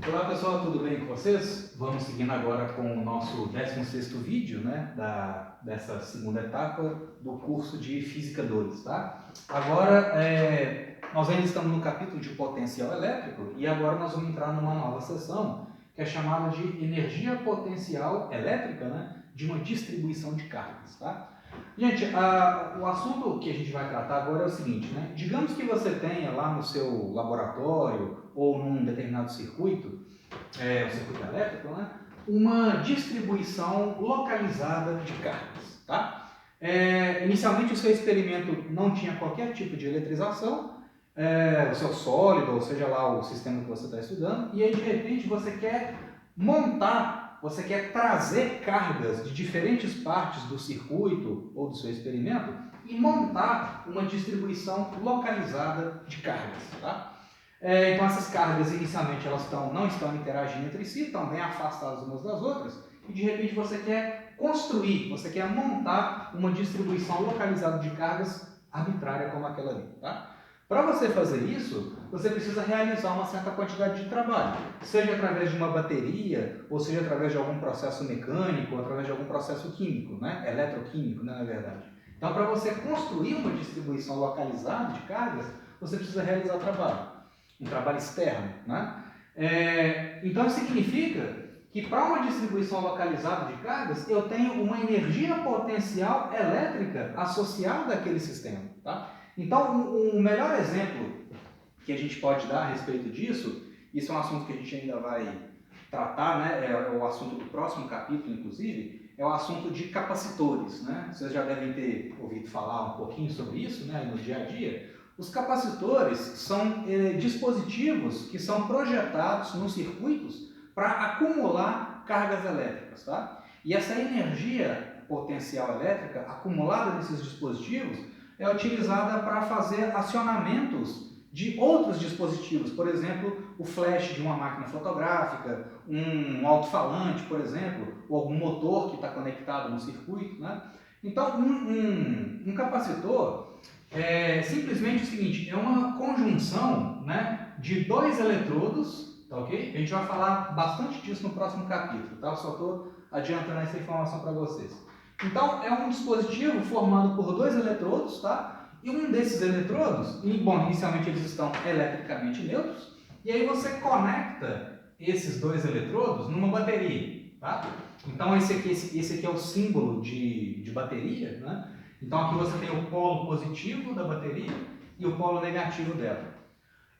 Olá pessoal, tudo bem com vocês? Vamos seguindo agora com o nosso 16º vídeo, né, dessa segunda etapa do curso de Física 2, tá? Agora, nós ainda estamos no capítulo de potencial elétrico e agora nós vamos entrar numa nova seção que é chamada de energia potencial elétrica, né, de uma distribuição de cargas, tá? Gente, o assunto que a gente vai tratar agora é o seguinte, né? Digamos que você tenha lá no seu laboratório ou num determinado circuito, o circuito elétrico, né? Uma distribuição localizada de cargas, tá? Inicialmente o seu experimento não tinha qualquer tipo de eletrização, o seu sólido, ou seja lá o sistema que você está estudando, e aí de repente você quer montar, você quer trazer cargas de diferentes partes do circuito ou do seu experimento e montar uma distribuição localizada de cargas, tá? Então essas cargas inicialmente elas não estão interagindo entre si, estão bem afastadas umas das outras, e de repente você quer construir, você quer montar uma distribuição localizada de cargas arbitrária como aquela ali, tá? Para você fazer isso, você precisa realizar uma certa quantidade de trabalho, seja através de uma bateria, ou seja através de algum processo mecânico, ou através de algum processo químico, né? Eletroquímico, né, na verdade. Então, para você construir uma distribuição localizada de cargas, você precisa realizar trabalho, um trabalho externo, né? Então, isso significa que para uma distribuição localizada de cargas, eu tenho uma energia potencial elétrica associada àquele sistema, tá? Então, o melhor exemplo que a gente pode dar a respeito disso, isso é um assunto que a gente ainda vai tratar, né? É o assunto do próximo capítulo, inclusive, é o assunto de capacitores, né? Vocês já devem ter ouvido falar um pouquinho sobre isso, né, no dia a dia. Os capacitores são dispositivos que são projetados nos circuitos para acumular cargas elétricas, tá? E essa energia potencial elétrica acumulada nesses dispositivos é utilizada para fazer acionamentos de outros dispositivos, por exemplo, o flash de uma máquina fotográfica, um alto-falante, por exemplo, ou algum motor que está conectado no circuito, né? Então, um capacitor é simplesmente o seguinte, é uma conjunção, né, de dois eletrodos, tá ok? A gente vai falar bastante disso no próximo capítulo, tá? Eu só estou adiantando essa informação para vocês. Então, é um dispositivo formado por dois eletrodos, tá? E um desses eletrodos, inicialmente eles estão eletricamente neutros, e aí você conecta esses dois eletrodos numa bateria, tá? Então, esse aqui é o símbolo de bateria, né? Então, aqui você tem o polo positivo da bateria e o polo negativo dela.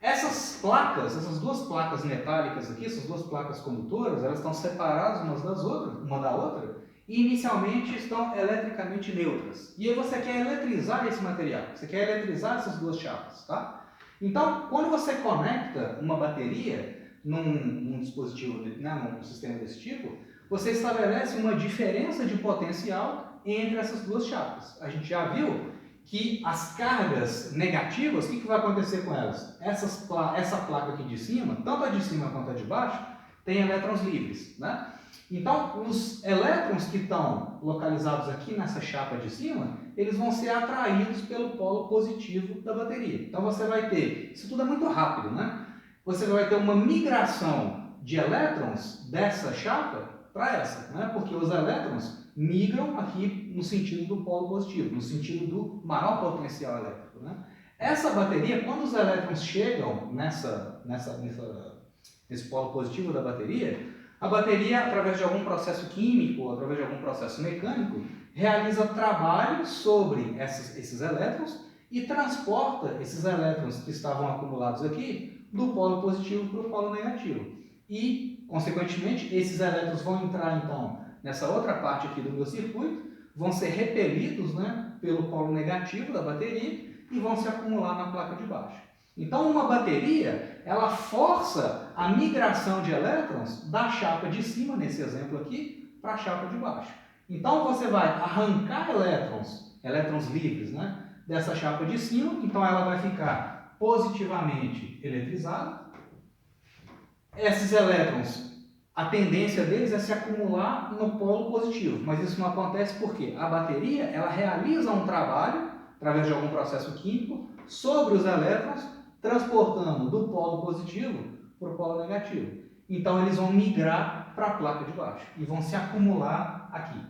Essas placas, essas duas placas metálicas aqui, essas duas placas condutoras, elas estão separadas uma da outra, e inicialmente estão eletricamente neutras. E aí você quer eletrizar esse material, você quer eletrizar essas duas chapas, tá? Então, quando você conecta uma bateria num dispositivo, né, num sistema desse tipo, você estabelece uma diferença de potencial entre essas duas chapas. A gente já viu que as cargas negativas, o que vai acontecer com elas? Essa placa aqui de cima, tanto a de cima quanto a de baixo, tem elétrons livres, né? Então, os elétrons que estão localizados aqui nessa chapa de cima, eles vão ser atraídos pelo polo positivo da bateria. Então, você vai ter, isso tudo é muito rápido, né? Você vai ter uma migração de elétrons dessa chapa para essa, né? Porque os elétrons migram aqui no sentido do polo positivo, no sentido do maior potencial elétrico, né? Essa bateria, quando os elétrons chegam nesse polo positivo da bateria, a bateria, através de algum processo químico ou através de algum processo mecânico, realiza trabalho sobre esses elétrons e transporta esses elétrons que estavam acumulados aqui do polo positivo para o polo negativo. E, consequentemente, esses elétrons vão entrar, então, nessa outra parte aqui do meu circuito, vão ser repelidos, né, pelo polo negativo da bateria e vão se acumular na placa de baixo. Então, uma bateria, ela força a migração de elétrons da chapa de cima, nesse exemplo aqui, para a chapa de baixo. Então, você vai arrancar elétrons livres, né, dessa chapa de cima, então ela vai ficar positivamente eletrizada. Esses elétrons, a tendência deles é se acumular no polo positivo, mas isso não acontece porque a bateria ela realiza um trabalho, através de algum processo químico, sobre os elétrons, transportando do polo positivo para o polo negativo. então eles vão migrar para a placa de baixo e vão se acumular aqui.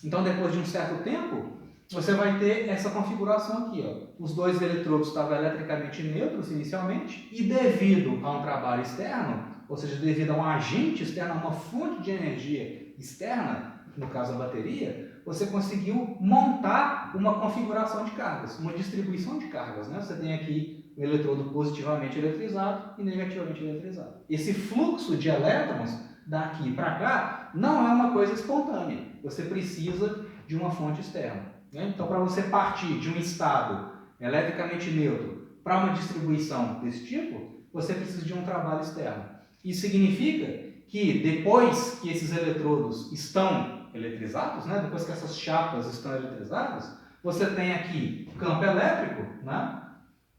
Então, depois de um certo tempo, você vai ter essa configuração aqui, ó. Os dois eletrodos estavam eletricamente neutros inicialmente e devido a um trabalho externo, ou seja, devido a um agente externo, a uma fonte de energia externa, no caso a bateria, você conseguiu montar uma configuração de cargas, uma distribuição de cargas, né? Você tem aqui o eletrodo positivamente eletrizado e negativamente eletrizado. Esse fluxo de elétrons daqui para cá não é uma coisa espontânea. Você precisa de uma fonte externa. Então, para você partir de um estado eletricamente neutro para uma distribuição desse tipo, você precisa de um trabalho externo. Isso significa que depois que esses eletrodos estão eletrizados, né, depois que essas chapas estão eletrizadas, você tem aqui campo elétrico, né,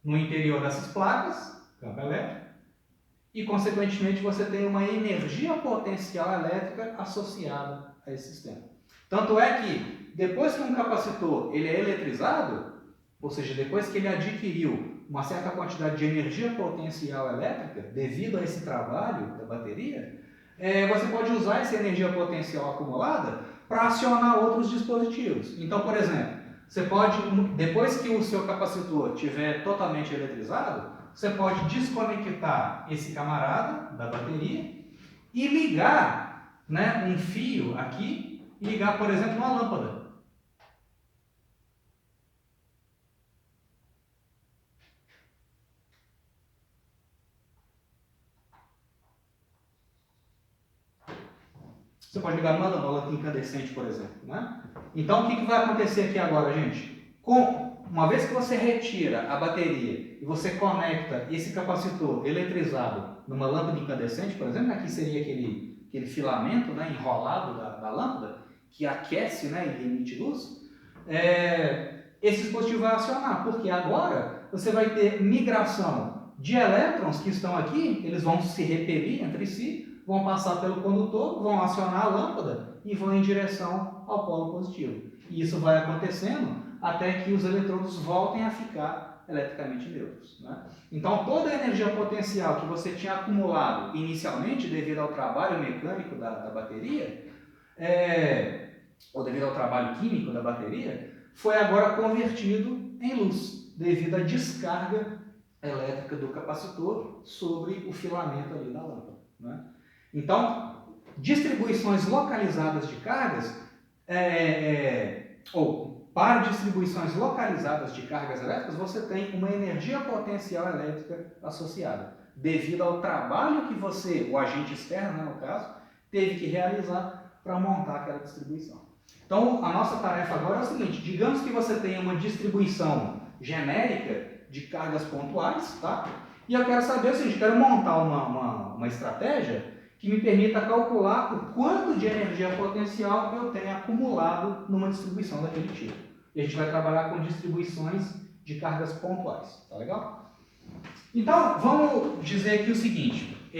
no interior dessas placas, campo elétrico, e consequentemente você tem uma energia potencial elétrica associada a esse sistema. Tanto é que depois que um capacitor ele é eletrizado, ou seja, depois que ele adquiriu uma certa quantidade de energia potencial elétrica, devido a esse trabalho da bateria, você pode usar essa energia potencial acumulada para acionar outros dispositivos. Então, por exemplo, você pode, depois que o seu capacitor estiver totalmente eletrizado, você pode desconectar esse camarada da bateria e ligar, né, um fio aqui e ligar, por exemplo, uma lâmpada. Você pode ligar uma lâmpada incandescente, por exemplo, né? Então, o que vai acontecer aqui agora, gente? Uma vez que você retira a bateria e você conecta esse capacitor eletrizado numa lâmpada incandescente, por exemplo, aqui seria aquele filamento, né, enrolado da lâmpada, que aquece, né, e emite luz, esse dispositivo vai acionar, porque agora você vai ter migração de elétrons que estão aqui, eles vão se repelir entre si, vão passar pelo condutor, vão acionar a lâmpada e vão em direção ao polo positivo. E isso vai acontecendo até que os eletrodos voltem a ficar eletricamente neutros, né? Então, toda a energia potencial que você tinha acumulado inicialmente devido ao trabalho mecânico da bateria, ou devido ao trabalho químico da bateria, foi agora convertido em luz, devido à descarga elétrica do capacitor sobre o filamento ali da lâmpada, né? Então, distribuições localizadas de cargas, ou para distribuições localizadas de cargas elétricas, você tem uma energia potencial elétrica associada, devido ao trabalho que você, o agente externo, né, no caso, teve que realizar para montar aquela distribuição. Então, a nossa tarefa agora é o seguinte: digamos que você tenha uma distribuição genérica de cargas pontuais, tá? E eu quero saber o seguinte: quero montar uma estratégia que me permita calcular o quanto de energia potencial eu tenho acumulado numa distribuição daquele tipo. E a gente vai trabalhar com distribuições de cargas pontuais, tá legal? Então, vamos dizer aqui o seguinte: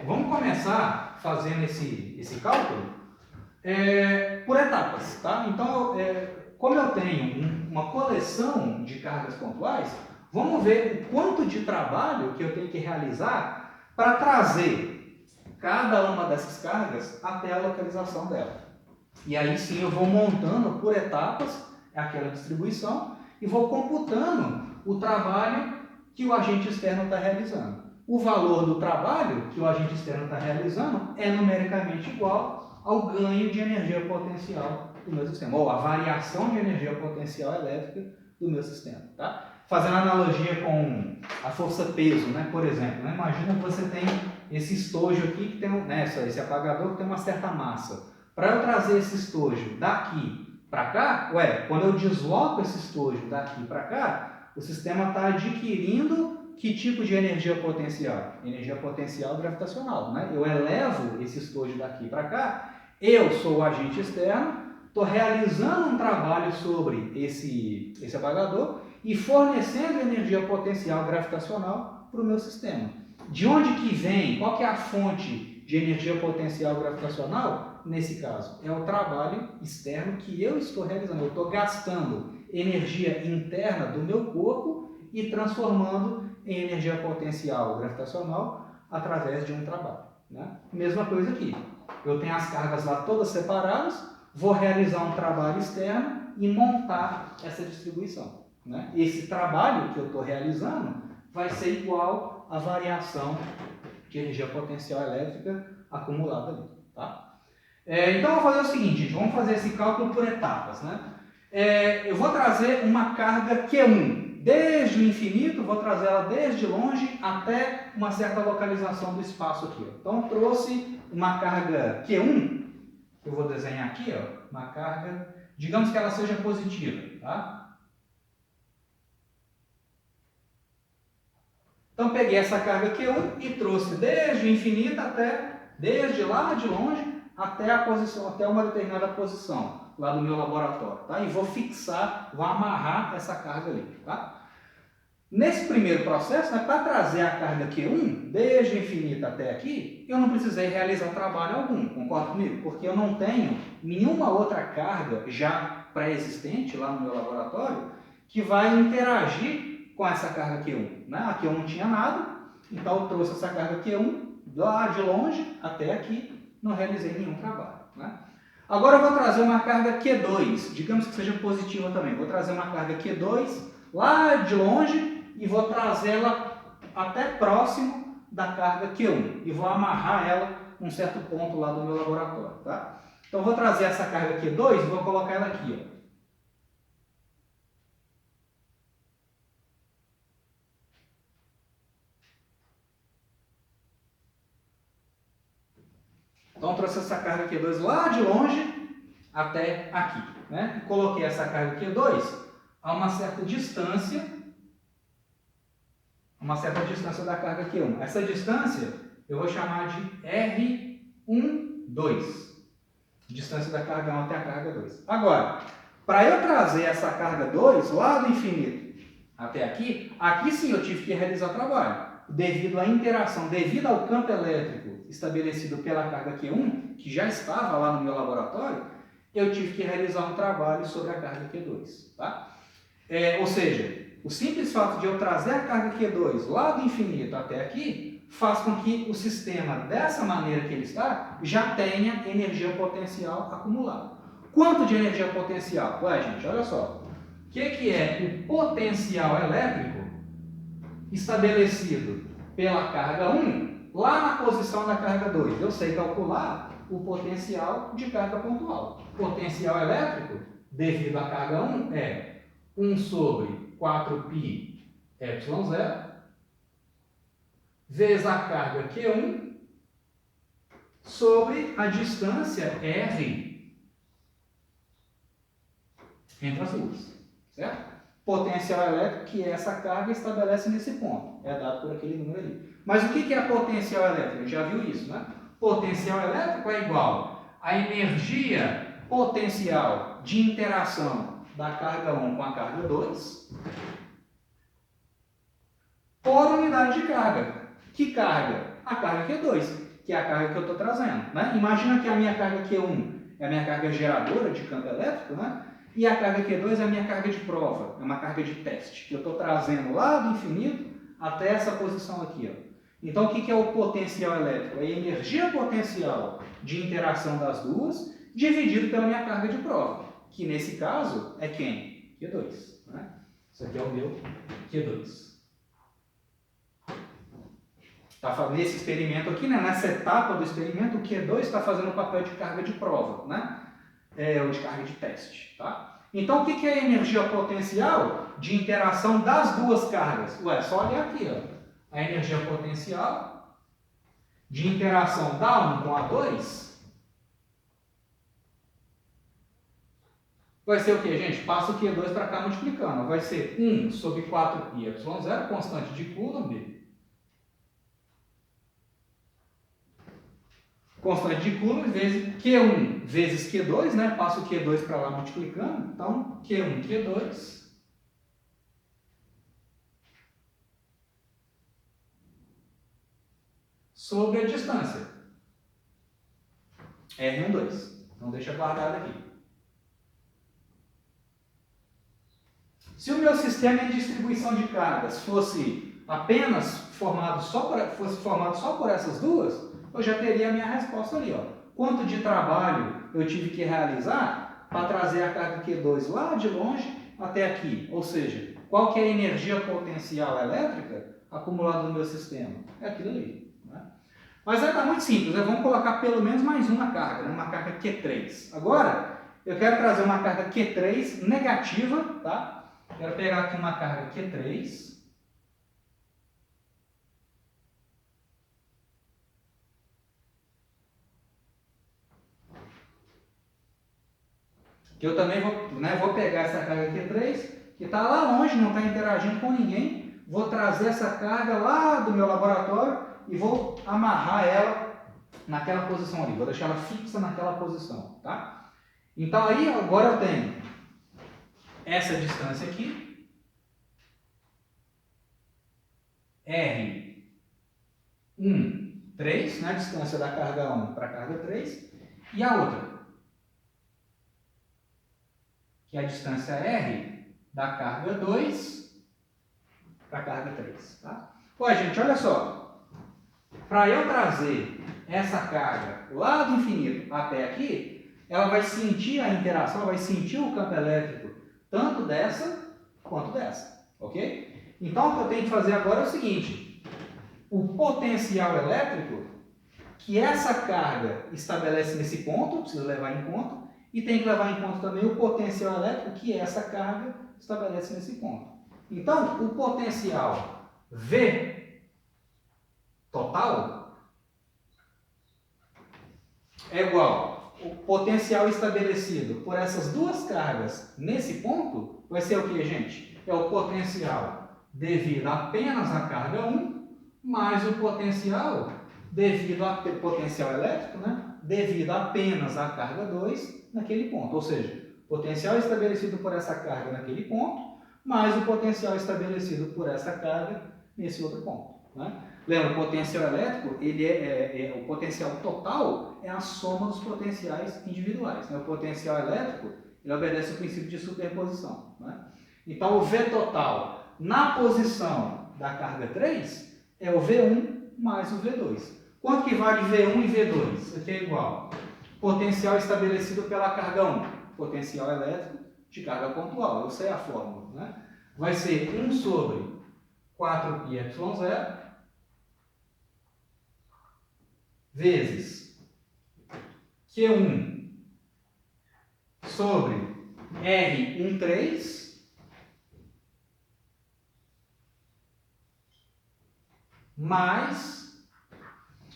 vamos começar fazendo esse cálculo por etapas, tá? Então, como eu tenho uma coleção de cargas pontuais, vamos ver o quanto de trabalho que eu tenho que realizar para trazer cada uma dessas cargas até a localização dela. E aí sim eu vou montando por etapas aquela distribuição e vou computando o trabalho que o agente externo está realizando. O valor do trabalho que o agente externo está realizando é numericamente igual ao ganho de energia potencial do meu sistema, ou a variação de energia potencial elétrica do meu sistema, tá? Fazendo analogia com a força-peso, né? Por exemplo, né? Imagina que você tem esse estojo aqui, que tem esse apagador que tem uma certa massa. Para eu trazer esse estojo daqui para cá, quando eu desloco esse estojo daqui para cá, o sistema está adquirindo que tipo de energia potencial? Energia potencial gravitacional, né? Eu elevo esse estojo daqui para cá, eu sou o agente externo, estou realizando um trabalho sobre esse apagador e fornecendo energia potencial gravitacional para o meu sistema. De onde que vem? Qual que é a fonte de energia potencial gravitacional? Nesse caso, é o trabalho externo que eu estou realizando. Eu estou gastando energia interna do meu corpo e transformando em energia potencial gravitacional através de um trabalho, né? Mesma coisa aqui. Eu tenho as cargas lá todas separadas, vou realizar um trabalho externo e montar essa distribuição, né? Esse trabalho que eu estou realizando vai ser igual à variação de energia potencial elétrica acumulada ali, tá? Então, eu vou fazer o seguinte, gente, vamos fazer esse cálculo por etapas, né? Eu vou trazer uma carga Q1 desde o infinito, vou trazer ela desde longe até uma certa localização do espaço aqui, ó. Então, eu trouxe uma carga Q1, que eu vou desenhar aqui, ó, uma carga, digamos que ela seja positiva, tá? Então, peguei essa carga Q1 e trouxe desde o infinito até, desde lá de longe, até a posição, até uma determinada posição lá do meu laboratório, tá? E vou fixar, vou amarrar essa carga ali, tá? Nesse primeiro processo, né, para trazer a carga Q1, desde o infinito até aqui, eu não precisei realizar trabalho algum, concorda comigo? Porque eu não tenho nenhuma outra carga já pré-existente lá no meu laboratório que vai interagir com essa carga Q1, né? Aqui eu não tinha nada, então eu trouxe essa carga Q1 lá de longe até aqui, não realizei nenhum trabalho, né? Agora eu vou trazer uma carga Q2, digamos que seja positiva também, vou trazer uma carga Q2 lá de longe e vou trazê-la até próximo da carga Q1 e vou amarrar ela num certo ponto lá do meu laboratório, tá? Então eu vou trazer essa carga Q2 e vou colocar ela aqui, ó. Então eu trouxe essa carga Q2 lá de longe até aqui, né? E coloquei essa carga Q2 a uma certa distância da carga Q1. Essa distância eu vou chamar de R12, distância da carga 1 até a carga 2. Agora, para eu trazer essa carga 2 lá do infinito até aqui, aqui sim eu tive que realizar trabalho, devido à interação, devido ao campo elétrico estabelecido pela carga Q1, que já estava lá no meu laboratório, eu tive que realizar um trabalho sobre a carga Q2, tá? Ou seja, o simples fato de eu trazer a carga Q2 lá do infinito até aqui faz com que o sistema, dessa maneira que ele está, já tenha energia potencial acumulada. Quanto de energia potencial? Ué, gente, olha só. O que é o potencial elétrico estabelecido pela carga 1 lá na posição da carga 2? Eu sei calcular o potencial de carga pontual. Potencial elétrico, devido à carga 1, é 1 sobre 4π ε0 vezes a carga Q1 sobre a distância R entre as duas, certo? Potencial elétrico que essa carga estabelece nesse ponto, é dado por aquele número ali. Mas o que é potencial elétrico? Já viu isso, né? Potencial elétrico é igual à energia potencial de interação da carga 1 com a carga 2 por unidade de carga. Que carga? A carga Q2, que é a carga que eu estou trazendo, né? Imagina que a minha carga Q1 é a minha carga geradora de campo elétrico, né? E a carga Q2 é a minha carga de prova, é uma carga de teste, que eu estou trazendo lá do infinito até essa posição aqui, ó. Então, o que é o potencial elétrico? É a energia potencial de interação das duas dividido pela minha carga de prova, que nesse caso é quem? Q2, né? Isso aqui é o meu Q2. Nesse experimento aqui, né, nessa etapa do experimento, o Q2 está fazendo o papel de carga de prova, né? Ou de carga de teste, tá? Então, o que é a energia potencial de interação das duas cargas? Ué, só olhar aqui, ó. A energia potencial de interação da 1 com a 2 vai ser o que, gente? Passa o Q2 para cá multiplicando. Vai ser 1 sobre 4π ε0, constante de Coulomb, constante de Coulomb vezes Q1 vezes Q2, né? Passa o Q2 para lá multiplicando. Então, Q1, Q2 sobre a distância. R12. Então, deixa guardado aqui. Se o meu sistema de distribuição de cargas fosse apenas formado só por essas duas, eu já teria a minha resposta ali, ó. Quanto de trabalho eu tive que realizar para trazer a carga Q2 lá de longe até aqui? Ou seja, qual que é a energia potencial elétrica acumulada no meu sistema? É aquilo ali, né? Mas está muito simples, né? Vamos colocar pelo menos mais uma carga, né? Uma carga Q3. Agora, eu quero trazer uma carga Q3 negativa, tá? Quero pegar aqui uma carga Q3. Que eu também vou pegar essa carga Q3, que está lá longe, não está interagindo com ninguém. Vou trazer essa carga lá do meu laboratório e vou amarrar ela naquela posição ali. Vou deixar ela fixa naquela posição, tá? Então aí agora eu tenho essa distância aqui. R1, 3, né? A distância da carga 1 para a carga 3. E a outra, que é a distância R da carga 2 para a carga 3. Tá? Pô, gente, olha só. Para eu trazer essa carga lá do infinito até aqui, ela vai sentir a interação, ela vai sentir o campo elétrico tanto dessa quanto dessa. Ok? Então, o que eu tenho que fazer agora é o seguinte. O potencial elétrico que essa carga estabelece nesse ponto, precisa levar em conta, e tem que levar em conta também o potencial elétrico que essa carga estabelece nesse ponto. Então, o potencial V total é igual ao potencial estabelecido por essas duas cargas nesse ponto, vai ser o que, gente? É o potencial devido apenas à carga 1, mais o potencial devido ao potencial elétrico, né? Devido apenas à carga 2 naquele ponto. Ou seja, potencial estabelecido por essa carga naquele ponto, mais o potencial estabelecido por essa carga nesse outro ponto. Né? Lembra, o potencial elétrico, o potencial total é a soma dos potenciais individuais. Né? O potencial elétrico, ele obedece ao princípio de superposição. Né? Então, o V total na posição da carga 3 é o V1 mais o V2. Quanto que vale V1 e V2? Isso aqui é igual. Potencial estabelecido pela carga 1. Potencial elétrico de carga pontual. Eu sei a fórmula. Né? Vai ser 1 sobre 4πε0 vezes Q1 sobre R13 mais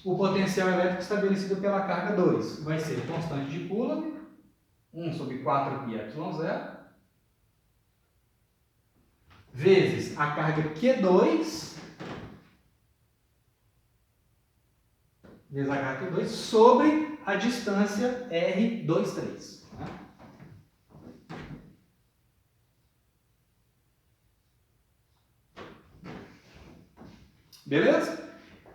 o potencial elétrico estabelecido pela carga 2. Vai ser constante de Coulomb, 1 sobre 4πε0, vezes a carga Q2, vezes a carga Q2, sobre a distância R23. Né? Beleza?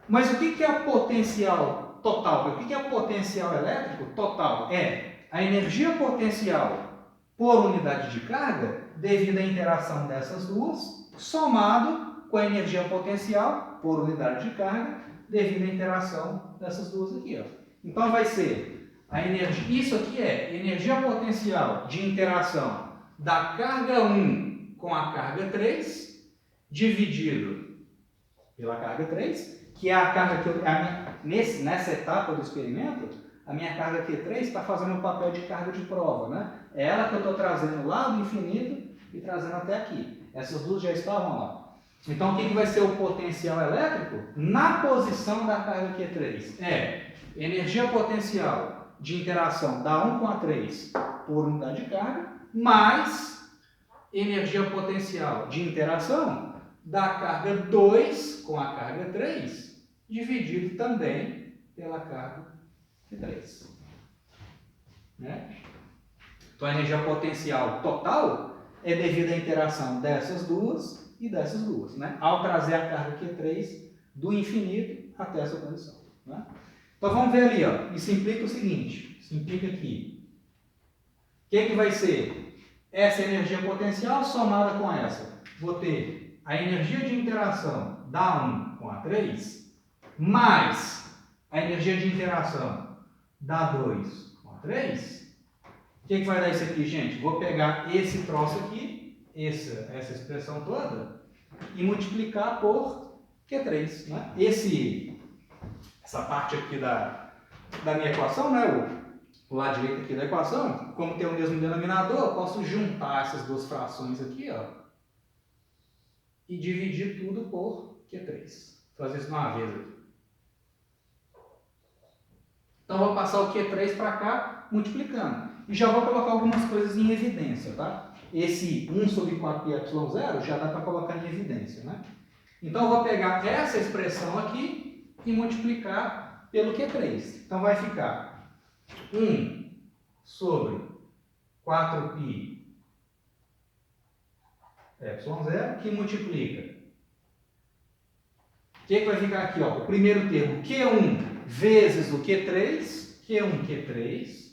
Mas o que é potencial total? O que é potencial elétrico total? É a energia potencial por unidade de carga devido à interação dessas duas, somado com a energia potencial por unidade de carga devido à interação dessas duas aqui. Ó. Então vai ser a energia, isso aqui é energia potencial de interação da carga 1 com a carga 3 dividido pela carga 3, que é a carga que nessa etapa do experimento, a minha carga Q3 está fazendo o papel de carga de prova, né? É ela que eu estou trazendo lá do infinito e trazendo até aqui. Essas duas já estavam lá. Então, o que vai ser o potencial elétrico na posição da carga Q3? É energia potencial de interação da 1 com a 3 por unidade de carga, mais energia potencial de interação da carga 2 com a carga 3, dividido também pela carga Q3. Né? Então, a energia potencial total é devido à interação dessas duas e dessas duas, né? Ao trazer a carga Q3 do infinito até essa condição. Né? Então, vamos ver ali, ó. Isso implica o seguinte, isso implica aqui. O que vai ser essa energia potencial somada com essa. Vou ter a energia de interação da A1 com a 3, mais a energia de interação da A2 com a 3. O que vai dar isso aqui, gente? Vou pegar esse troço aqui, essa expressão toda, e multiplicar por Q3. Né? Essa parte aqui da minha equação, né? O lado direito aqui da equação, como tem o mesmo denominador, eu posso juntar essas duas frações aqui, ó, e dividir tudo por Q3. Vou fazer isso de uma vez aqui. Então, vou passar o Q3 para cá, multiplicando. E já vou colocar algumas coisas em evidência, tá? Esse 1 sobre 4πε0 já dá para colocar em evidência, né? Então, eu vou pegar essa expressão aqui e multiplicar pelo Q3. Então, vai ficar 1 sobre 4πε0 que multiplica. O que vai ficar aqui? Ó? O primeiro termo, Q1 vezes o Q3, Q1, Q3,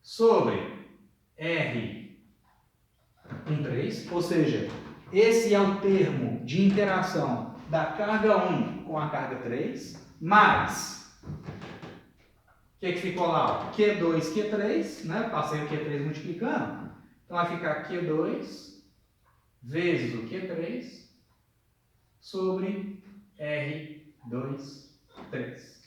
sobre R13, ou seja, esse é o termo de interação da carga 1 com a carga 3, mais, o que ficou lá? Q2, Q3, né? Passei o Q3 multiplicando, então vai ficar Q2 vezes o Q3 sobre R2, 3.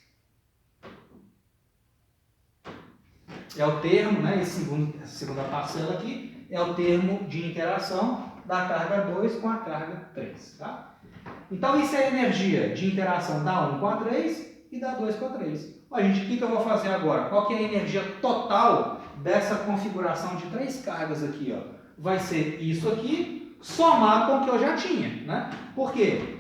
É o termo, né? Essa segunda parcela aqui é o termo de interação da carga 2 com a carga 3. Tá? Então, isso é a energia de interação da 1 com a 3 e da 2 com a 3. Ó, gente, o que eu vou fazer agora? Qual que é a energia total dessa configuração de 3 cargas aqui? Ó? Vai ser isso aqui, somado com o que eu já tinha. Né? Por quê?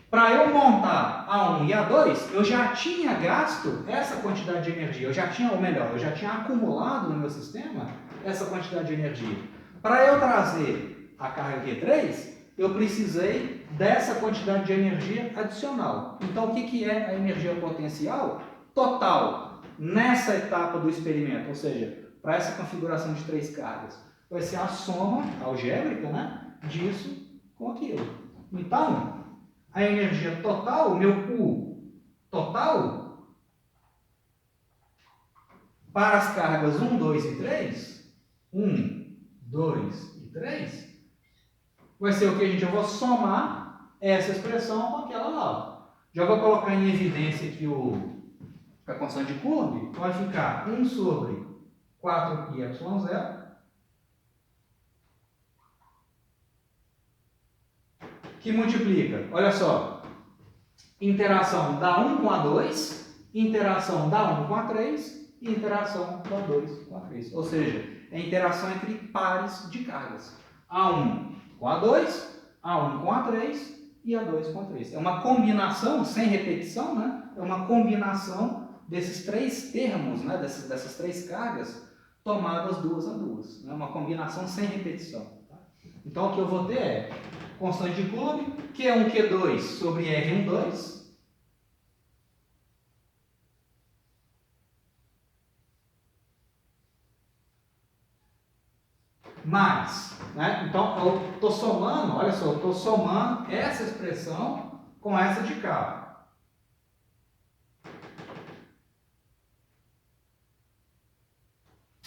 Para eu montar a 1 e a 2, eu já tinha gasto essa quantidade de energia. Eu já tinha, ou melhor, eu já tinha acumulado no meu sistema essa quantidade de energia. Para eu trazer a carga Q3, eu precisei dessa quantidade de energia adicional. Então, o que é a energia potencial total nessa etapa do experimento? Ou seja, para essa configuração de 3 cargas, vai ser a soma algébrica, né, disso com aquilo. Então, a energia total, o meu U total, para as cargas 1, 2 e 3, 1, 2 e 3, vai ser o que, gente? Eu vou somar essa expressão com aquela lá. Já vou colocar em evidência aqui a constante de Coulomb, vai ficar 1 sobre 4πε0 que multiplica, olha só, interação da 1 com a 2, interação da 1 com a 3 e interação da 2 com a 3. Ou seja, é interação entre pares de cargas. A1 com a 2, A1 com a 3 e A2 com a 3. É uma combinação, sem repetição, né? É uma combinação desses 3 termos, né? dessas 3 cargas, tomadas duas a duas. É uma combinação sem repetição. Tá? Então, o que eu vou ter é constante de Coulomb, Q1, Q2 sobre R1, 2. Mais, né? Então, eu estou somando, olha só, eu estou somando essa expressão com essa de cá.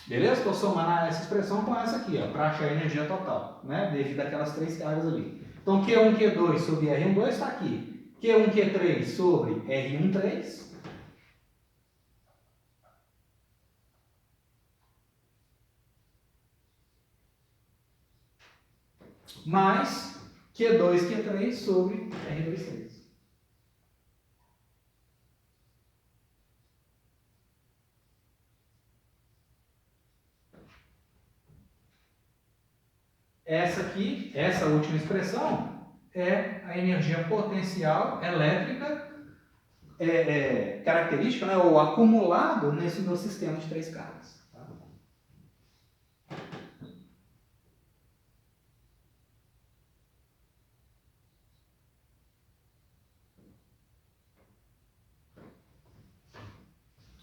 Beleza? Estou somando essa expressão com essa aqui, para achar a energia total, né? Devido àquelas 3 cargas ali. Então, Q1, Q2 sobre R1, 2 está aqui. Q1, Q3 sobre R1, 3. Mais Q2, Q3 sobre R2, 3. Essa aqui, essa última expressão, é a energia potencial elétrica característica, né, ou acumulado nesse meu sistema de 3 cargas. Tá?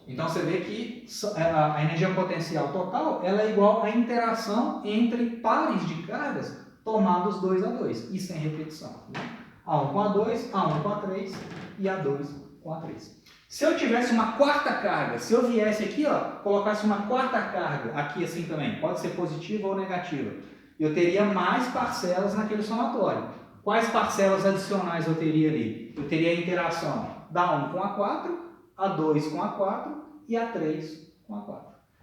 Então você vê que a energia potencial total ela é igual à interação entre pares de cargas tomados 2 a 2 e sem repetição. Né? A1 com A2, A1 com A3 e A2 com A3. Se eu tivesse uma quarta carga, se eu viesse aqui, ó, colocasse uma quarta carga, aqui assim também, pode ser positiva ou negativa, eu teria mais parcelas naquele somatório. Quais parcelas adicionais eu teria ali? Eu teria a interação da A1 com A4, A2 com A4 e A3 com A4.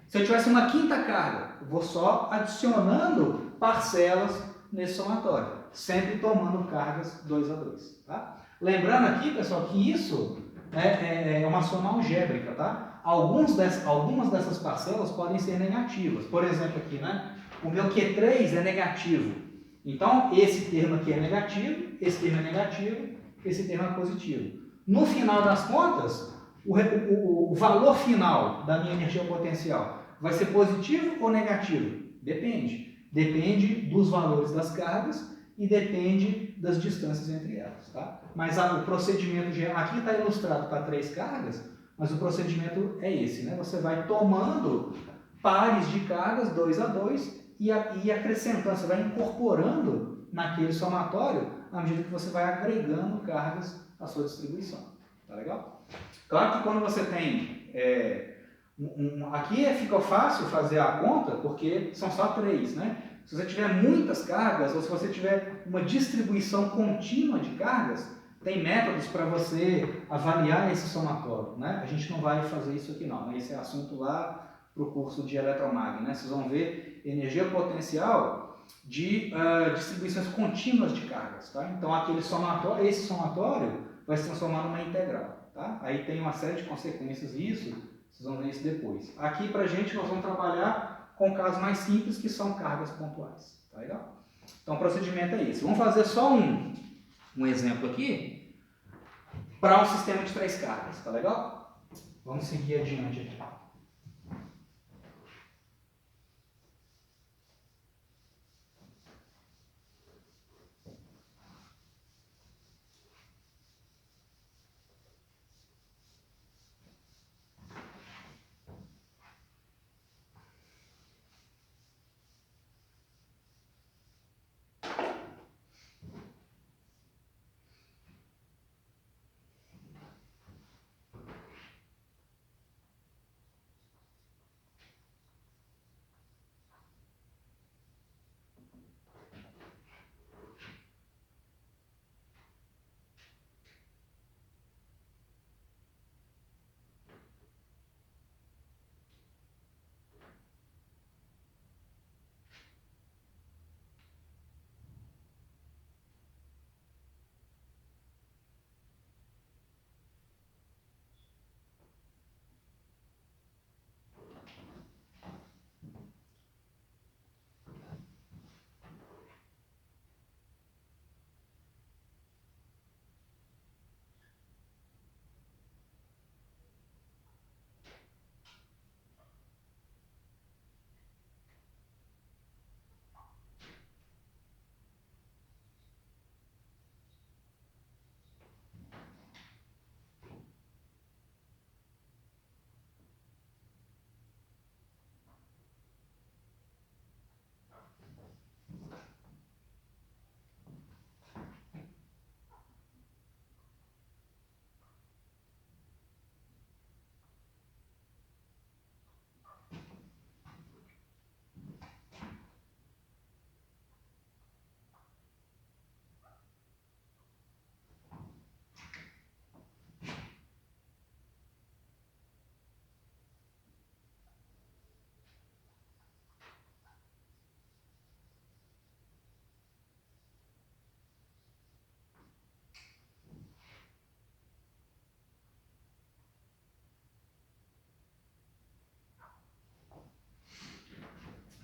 Se eu tivesse uma quinta carga, eu vou só adicionando parcelas nesse somatório, sempre tomando cargas 2 a 2. Tá? Lembrando aqui, pessoal, que isso é uma soma algébrica, tá? Algumas dessas parcelas podem ser negativas. Por exemplo, aqui, né? O meu Q3 é negativo. Então, esse termo aqui é negativo, esse termo é negativo, esse termo é positivo. No final das contas, o valor final da minha energia potencial vai ser positivo ou negativo? Depende. Depende dos valores das cargas e depende das distâncias entre elas. Tá? Mas o procedimento aqui está ilustrado para 3 cargas, mas o procedimento é esse. Né? Você vai tomando pares de cargas 2 a 2 e acrescentando, você vai incorporando naquele somatório à medida que você vai agregando cargas à sua distribuição. Tá legal? Claro que quando você tem... aqui fica fácil fazer a conta porque são só 3, né? Se você tiver muitas cargas ou se você tiver uma distribuição contínua de cargas, tem métodos para você avaliar esse somatório, né? A gente não vai fazer isso aqui não, esse é assunto lá para o curso de eletromag, né? Vocês vão ver energia potencial de distribuições contínuas de cargas, tá? Então esse somatório vai se transformar numa integral, tá? Aí tem uma série de consequências isso, vocês vão ver isso depois. Aqui pra gente nós vamos trabalhar com casos mais simples que são cargas pontuais, tá legal? Então o procedimento é esse. Vamos fazer só um exemplo aqui para um sistema de 3 cargas, tá legal? Vamos seguir adiante aqui.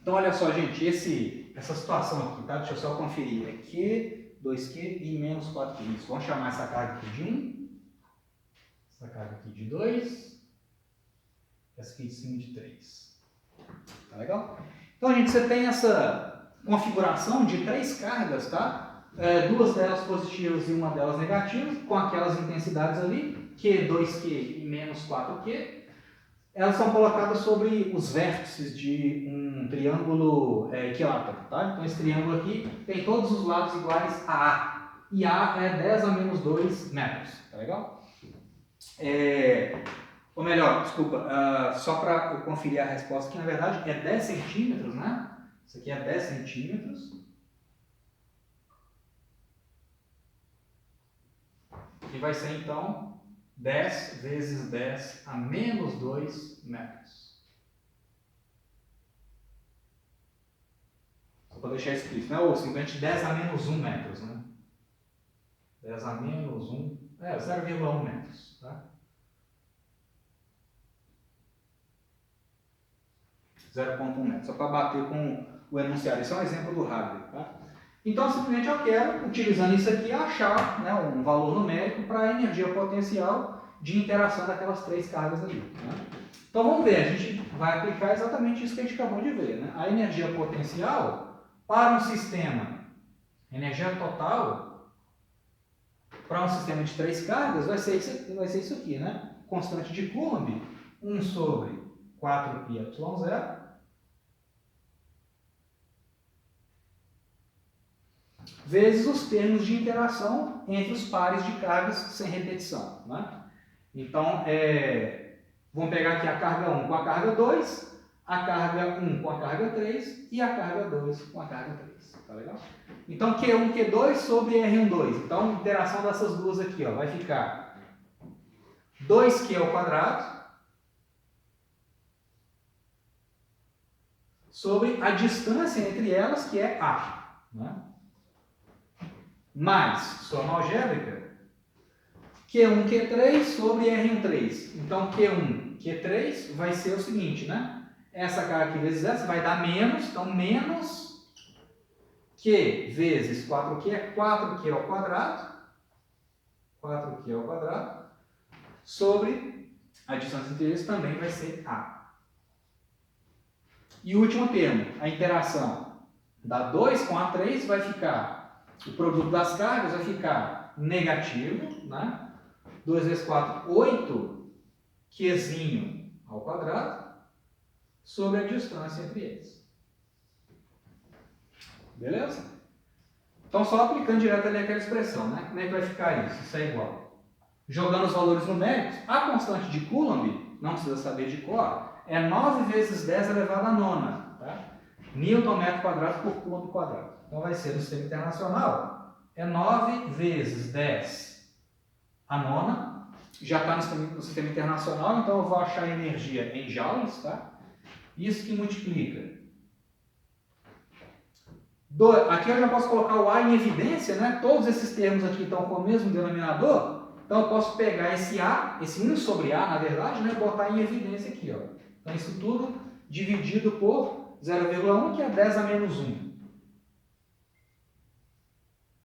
Então, olha só, gente, essa situação aqui, tá? Deixa eu só conferir. É Q, 2Q e menos 4Q. Isso. Vamos chamar essa carga aqui de 1, essa carga aqui de 2, essa aqui de cima de 3. Tá legal? Então, gente, você tem essa configuração de 3 cargas, tá? 2 delas positivas e uma delas negativa, com aquelas intensidades ali, Q, 2Q e menos 4Q. elas são colocadas sobre os vértices de um triângulo equilátero, tá? Então esse triângulo aqui tem todos os lados iguais a A. E A é 10 a menos 2 metros, tá legal? Ou melhor, desculpa, só para eu conferir a resposta, que na verdade é 10 centímetros, né? Isso aqui é 10 centímetros. E vai ser então 10 vezes 10 a menos 2 metros. Só para deixar escrito, né? Ou simplesmente 10 a menos 1 metros, né? 10 a menos 1, 0,1 metros, tá? 0,1 metro, só para bater com o enunciado. Esse é um exemplo do Hagler, tá? Então, simplesmente eu quero, utilizando isso aqui, achar, né, um valor numérico para a energia potencial de interação daquelas três cargas ali. Né? Então, vamos ver, a gente vai aplicar exatamente isso que a gente acabou de ver. Né? A energia potencial para um sistema, energia total para um sistema de três cargas vai ser isso aqui, né? Constante de Coulomb, 1 sobre 4πε0, vezes os termos de interação entre os pares de cargas sem repetição. Né? Então, vamos pegar aqui a carga 1 com a carga 2, a carga 1 com a carga 3 e a carga 2 com a carga 3. Tá legal? Então, Q1, Q2 sobre R1, 2. Então, a interação dessas duas aqui ó, vai ficar 2Q ao quadrado sobre a distância entre elas, que é A. Né? Mais soma algébrica, Q1, Q3 sobre R1, 3. Então, Q1, Q3 vai ser o seguinte, né? Essa carga aqui vezes essa vai dar menos, então menos Q vezes 4Q é 4Q ao quadrado, 4Q ao quadrado, sobre a distância entre eles também vai ser A. E o último termo, a interação da 2 com a 3 vai ficar, o produto das cargas vai ficar negativo, né? 2 vezes 4, 8 Qzinho ao quadrado, sobre a distância entre eles. Beleza? Então, só aplicando direto ali aquela expressão, né? Como é que vai ficar isso? Isso é igual. Jogando os valores numéricos, a constante de Coulomb, não precisa saber de cor, é 9 vezes 10 elevado a nona. Tá? Newton metro quadrado por Coulomb quadrado. Então, vai ser no sistema internacional, é 9 vezes 10 a nona. Já está no sistema internacional, então eu vou achar a energia em joules. Tá? Isso que multiplica. Aqui eu já posso colocar o A em evidência, né? Todos esses termos aqui estão com o mesmo denominador, então eu posso pegar esse A, esse 1 sobre A, na verdade, né? E botar em evidência aqui. Ó. Então isso tudo dividido por 0,1, que é 10 a menos 1.